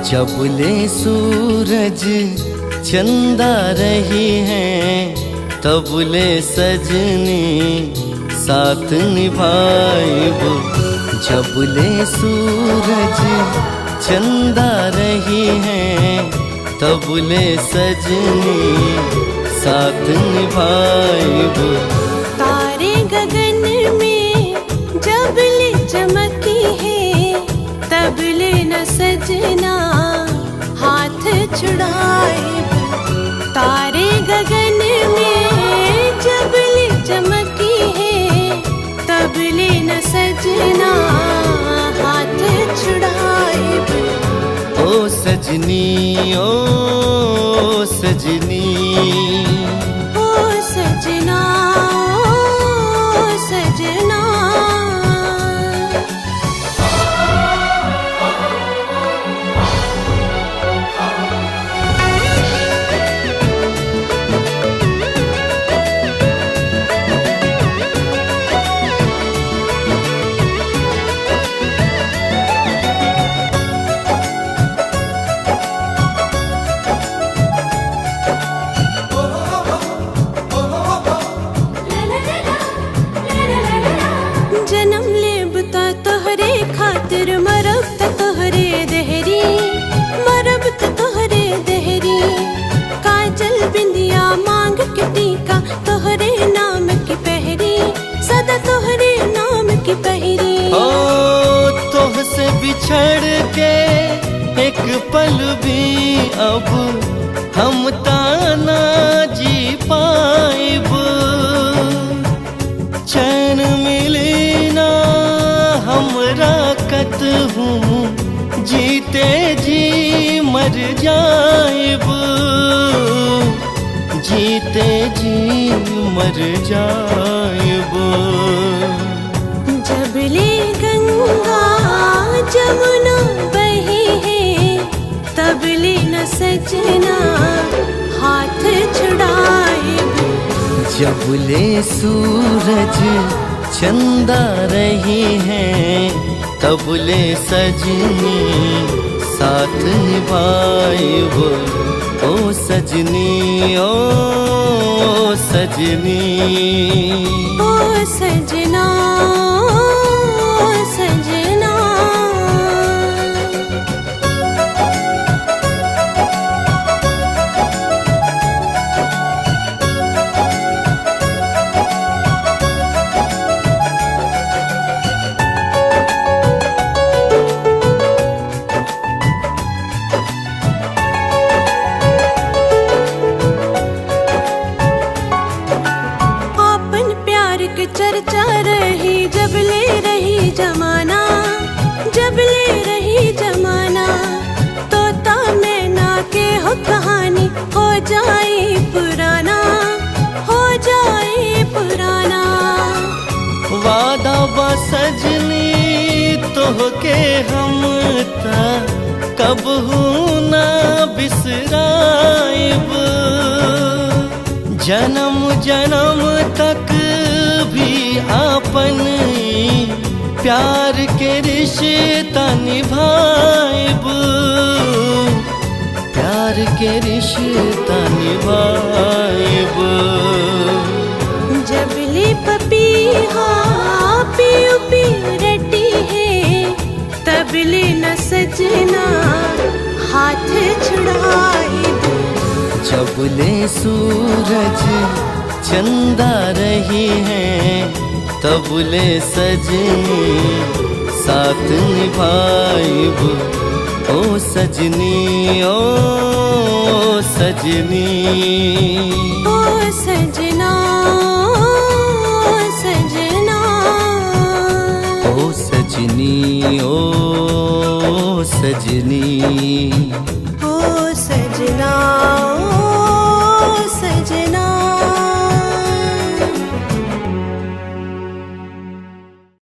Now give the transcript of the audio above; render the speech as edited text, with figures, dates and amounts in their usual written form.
जबले सूरज चंदा रही हैं तबले सजनी साथ निभाइब। जबले सूरज चंदा रही हैं तबले सजनी साथ निभाइब। तारे गगन में जबले चमकी है तबले न सजना हाथ छुड़ाइब। तारे गगन में जबले चमकी है तबले न सजना हाथ छुड़ाइब। ओ सजनी ओ सजनी ओ सजना ओ सजना। जन्म लेब त तोहरे खातिर मरब त तोहरे देहरी मरब त तोहरे देहरी। काजल बिंदिया मांग के टीका तोहरे नाम की पहरी सदा तोहरे नाम की पहरी। ओ तोह से बिछड़ के एक पल भी अब हम ताना जी पाइब। चैन मिले ना हमरा कतहूँ जीते जी मर जाइब। जीते जी मर जाइब। जबले गंगा जमुना बही है तबले न सजना हाथ छुड़ाइब। जबले सूरज चंदा रही हैं तबले सजनी साथ निभाइब। ओ सजनी ओ सजनी ओ सजना ओ सजना। चर्चा रही जबले रही जमाना जबले रही जमाना। तोता मैना के हो कहानी हो जाए पुराना हो जाए पुराना। वादा बा सजनी तोह के हम ता कबहू ना बिसराइब। जन्म जन्म तक भी आपन प्यार के रिश्ता निभाइब। प्यार के रिश्ता निभाइब। जबले पपीहा पियू पियू रटी है तबले न सजना हाथ छुड़ाइब। जबले सूरज चंदा रही हैं तबले सजनी साथ निभाइब। ओ सजनी ओ सजनी ओ सजना ओ सजना। ओ सजनी ओ सजनी।